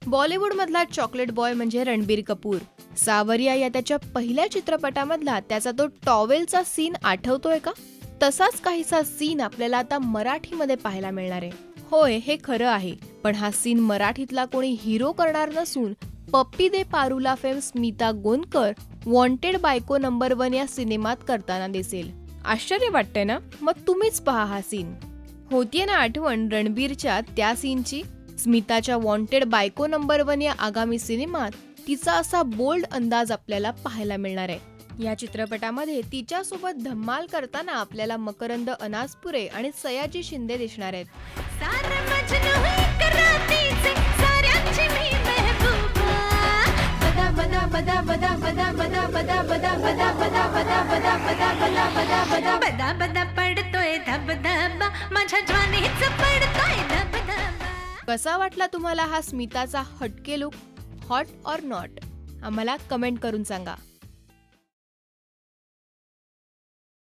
बॉलिवूडमधला chocolate boy म्हणजे रणबीर कपूर. सावरिया या त्याच्या पहिल्या चित्रपटामधला त्याचा तो टॉवेलचा सीन आठवतोय का? तसाच काहीसा सीन आपल्याला आता मराठीमध्ये पाहायला मिळणार आहे. होय, हे खरं आहे, पण हा सीन मराठीतला कोणी हिरो करणार नसून पप्पी दे पारूला फेम स्मिता गोंदकर वॉन्टेड बायको नंबर 1 या सिनेमात करताना दिसेल. आश्चर्य वाटतंय ना? मग तुम्हीच पहा हा सीन. होतीये ना आठवण रणबीरच्या त्या सीनची? स्मिताच्या वॉन्टेड बायको नंबर 1 या आगामी सिनेमात तिचा असा बोल्ड अंदाज आपल्याला पाहायला मिळणार आहे. या चित्रपटामध्ये तिच्यासोबत धम्माल करताना आपल्याला मकरंद अनासपुरे आणि सयाजी शिंदे दिसणार आहेत. कसा वाटला तुम्हाला हा स्मिताचा हटके लुक? Hot or not? आम्हाला कमेंट करून सांगा.